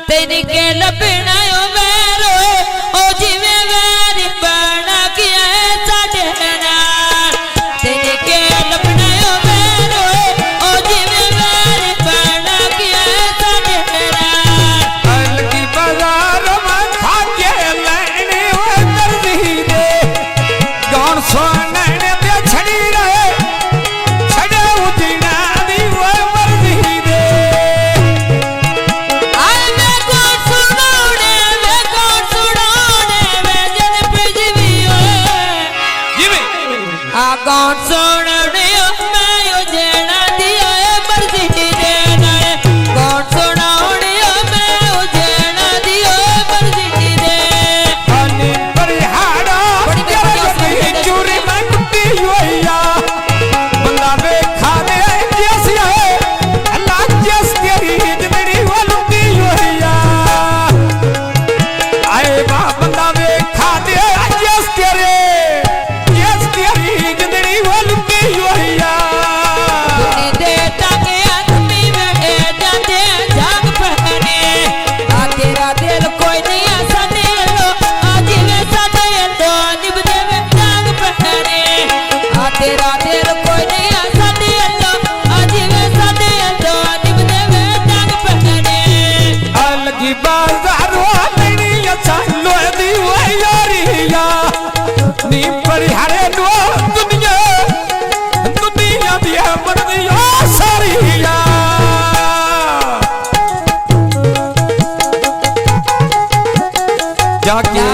तेरी के लपनायो वेरो ओ जीवे वेरी बना किया साडे नाल तेरी के लपनायो वेरो ओ जीवे वेरी बना किया साडे नाल अलगी बाजार में खाके लेने वो दर्दी दे कौन सोने दे छड़ी रहे छड़े उठना दी वो मर्जी दे आए मैं कौन सुनाने वे जन पृथ्वी जीवे आ कौन सुनाने मैं यो जेना दिया मर्जी दे नाए कौन सुनाने मैं यो जेना दिया मर्जी दे अनि परिहाड़ा तेरे चूरी में कुटी होया बंदा वे खाने जैसी है अल्लाह जैस तेरी जिंदड़ी वो लुटी होया आए बा बंदा वे खाने जैस तेरी जिंदड़ी वो लुटी होया तूने देता के आदमी बैठे जाते जाग पहने आ तेरा दिल कोई नहीं ऐसा दिल लो आज वे साडे दो निभ देवे जाग पहने आ तेरा दिल कोई नहीं ऐसा दिल लो आज वे साडे दो निभ देवे जाग पहने अलगी बाजार वाली अच्छा लोदी वो यारिया नी परिहारे नो दुनिया दिया बंदिया सारिया जाके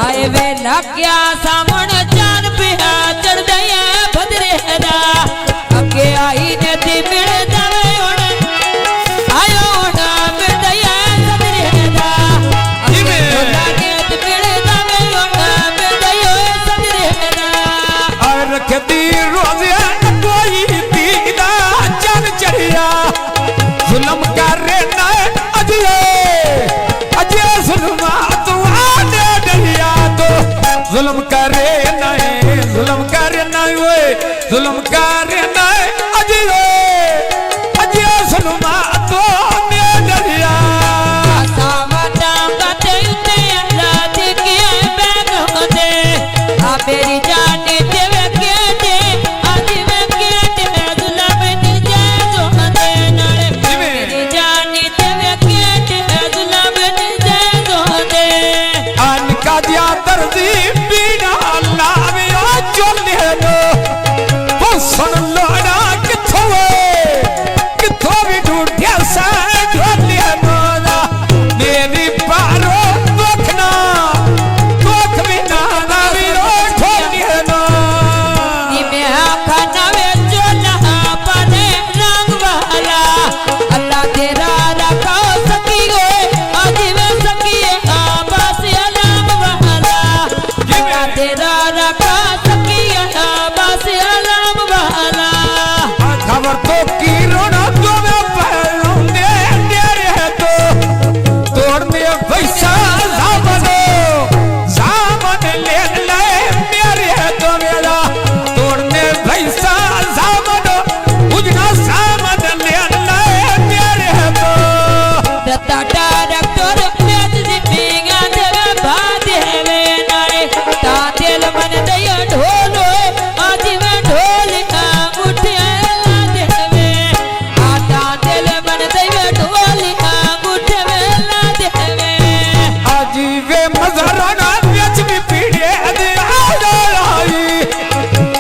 आए वे लग्या सामण चार पिया चढ़ दया भद्रेरा अगे आई ने दी मिल जावे ओण आयो ना मिल दया भद्रेरा अगे लागे दी मिल जावे ओण मिल दया भद्रेरा और रखती रोज़िया कोई दीदा चल चढ़िया जुल्म करे ना अजिए अजिए जुल्म तो आने डरिया तो जुल्म करे ना वे जुल्म करे ना अजिए अजिए जुल्म तो आने डरिया सावटा गते उते राज किए बैग होते आ मेरी जानी देवे के दे आज वे के दे जुल्म नहीं जाए जो दे नारे मेरी जानी देवे के दे जुल्म नहीं जाए जो दे अन का दिया दर्दी बिना लावे ओ चले नो वो सुन लो ना किथों भी ढूंढिया सा ढोले नो ना मेरी पारो दुखना दुख बिना ना रो ढोले नो नी में खाना वे चोला पाने रंग वाला अल्लाह तेरा रखो सकी होए आज वे सकी आबास अलाम वाला अल्लाह तेरा रखो सकी आबास अलाम वाला खबर तो की रोना तो मैं पहलूंदे तेरे तो तोड़ने पैसा सामने ले मेरे तो मेरा तोड़ने पैसा उजना सामने ले मेरे तो दत्ता डायरेक्टर बेच दी पिंगा देवे बादेवे नारे ता दिल मन दया ढोलो आज वे ढोल का मुठिया ला देवे आता दिल मन दया ढोल का मुठिया ला देवे आज वे मजराना बेच भी पीड़े दे आई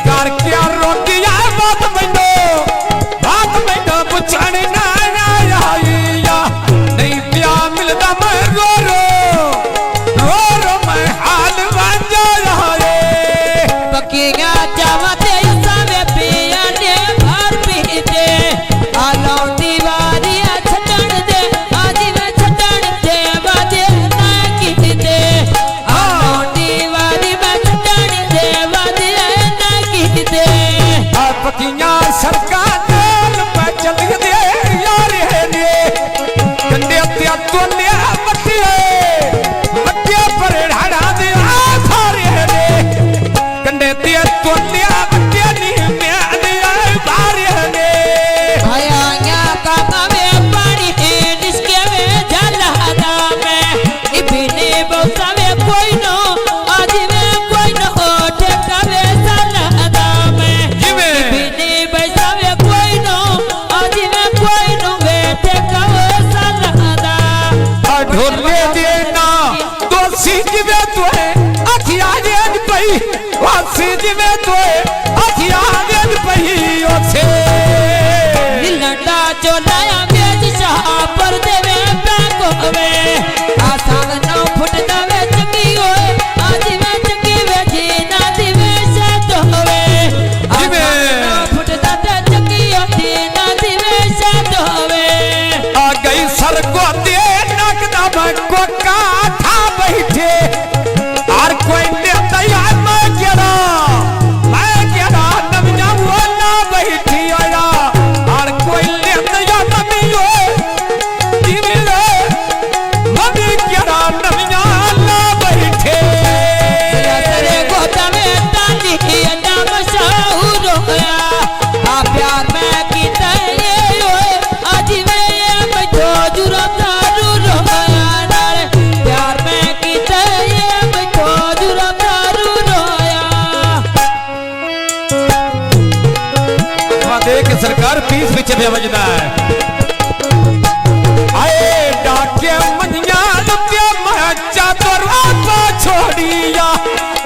कर क्या रोटिया बात मैंने बुझाने ना आई या नहीं पिया मिलता मैं रो मैं हाल बन जा रहा है पकिया जावते सावे पिया ने भर पीते आलो दीवारी छटण दे आज वे छटण दे बाजे ना कीते आलो दीवारी में छटण दे बाजे ना कीते पकिया सरकार पे चल दे यार है ने कंडे त्या तोने मट्टिया पर ढाड़ा दे सारे है ने कंडे त्या तोने मट्टिया नी में दे बाहर है ने आया का पावे पानी जिसके वे जला ढोले देना दोषी जिवे तोए अखिया देन पई वासी जिवे तोए अखिया देन पई ओछे नीलंडा चोलाया बेज शाह पर देवे बैंक होवे आसाग 9 फुट दवे चंगी होए आज वे चंगी वे जी ना दिवे सत होवे जिवे 9 फुट दवे चंगी होती ना दिवे सत होवे आ गई सर को दे नकदा में कोका था बैठे और कोई ने तैयार मैं गेरा नवजा वाला बैठी आया और कोई ने तैयार नहीं हो दिले मम्मी गेरा नवजा वाला बैठे तेरे गोदा में ताली नाम शाहूर होया आ प्यार में कीता ये होए आज वे बैठो जुरम दारू होया नारे प्यार में कीता ये बैठो जुरम दारू होया देख सरकार पीस पीछे बेवजदा है आए डाके मनिया लुटिया मचा तो रात छोड़िया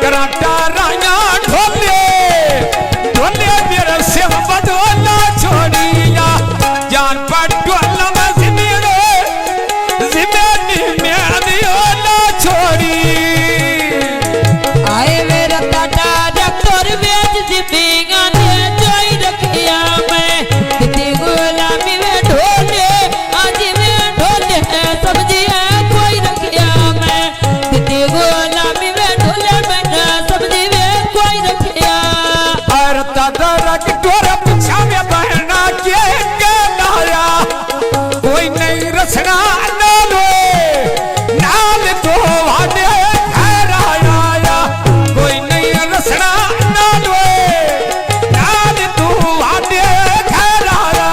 कराटा राया ढोले ढोले मेरे सिर बदला छोड़िया जान पर ढोला में जिमेनी में दियो ना छोड़ी आए मेरा टाटा डॉक्टर बेच जिबिंगा ने जोई रखिया मैं कितनी गुलामी में ढोले आज में ढोले सब्जी है कोई रखिया मैं कितनी गुलामी में ढोले में सब्जी में कोई रखिया और तदरक डोर पूछा में बहना के लाया कोई नहीं रसना ना लोए नाल तो वादे घर आया कोई नहीं रसना ना लोए नाल तो वादे घर आया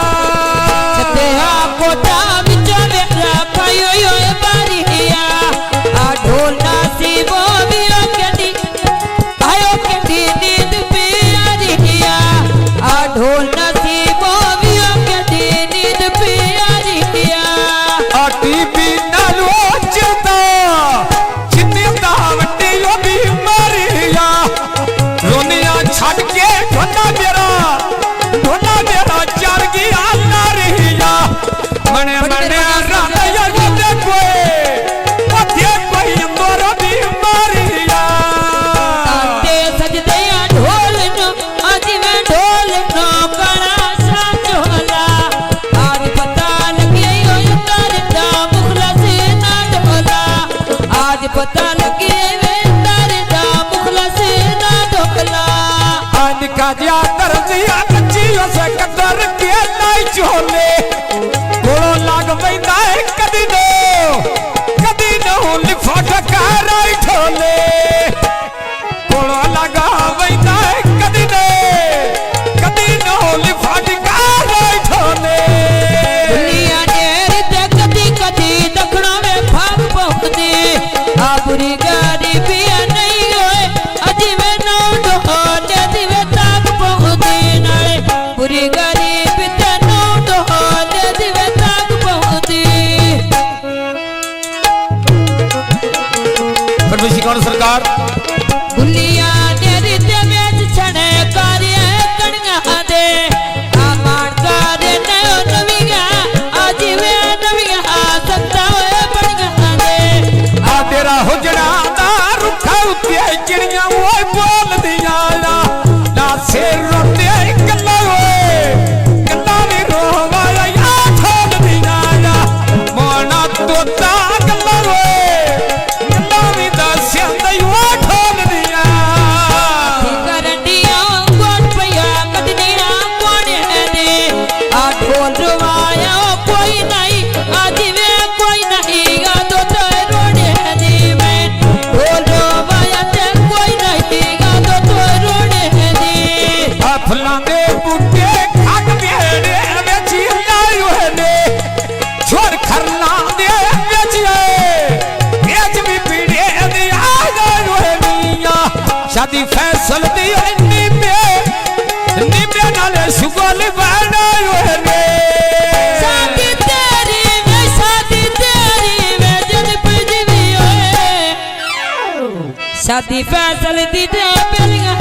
तेरा कोटा बिचा मेरा पायो यो बारिया आ ढोल नासीबो बियो केडी आयो केडी नींद पियारिया आ ढोल नासीबो बियो केडी नींद पियारिया आटी भी नालो चिता चिता वड्डी यो भी मरिया रोनिया छड़ के ढोला मेरा चार गया ना रहिया मने मने राया दे कोई मोर भी मरिया ताते सजदे ढोल नो आज में ढोल नो कड़ा सा ढोला आज पता लगे यो तारे दा मुखलस ना ढोला आज पता लगे वे तारे दा मुखलस ना ढोला आज का जा दर्जिया कच्चियों से कदर के लाई चोले गोलो लाग बैठा है कदी नो लिफाट का राई ठोले गोलो लगा बैठा है कदी नो लिफाट का राई ठोले दुनिया नेर ते कदी कदी दखना में भाग पहुंचदी आ बुरी गाड़ी भी नहीं होए अजी में नौ ढोले दिवे ताक पहुंचदी नाले बुरी गाड़ी भी ते नौ ढोले दिवे ताक पहुंचदी परमेश्वर कौन सरकार दुनिया नेर ते बेच छने कार्य कणगा दे आ मानकार नयो नवीगा आज वे नवीगा सत्ता होए पड़गा दे आ तेरा हुजड़ा दा रुखा उते चिड़िया वो बोल दिया ना सिर रोते कल्ला भी रोवाया या ठोल दिया मोना तोता कल्ला भी दस्या दई वो ठोल दिया करंडिया कोट पया कदनिया कोने दे आ ढोल रवाया कोई नहीं आज वे कोई नहीं गा तो रोने दे मैं ढोल रवाया ते कोई नहीं गा तो रोने दे फलाने बूटे खाट बेड़े बेची लायो ने छोड़ खरना दे बेचिए बेच भी पीड़े दे आ गयो है मियां शादी फैसल दी निमे नाले सुगल बनायो है ने शादी तेरी वे जन शादी फैसल दी ते पेलियां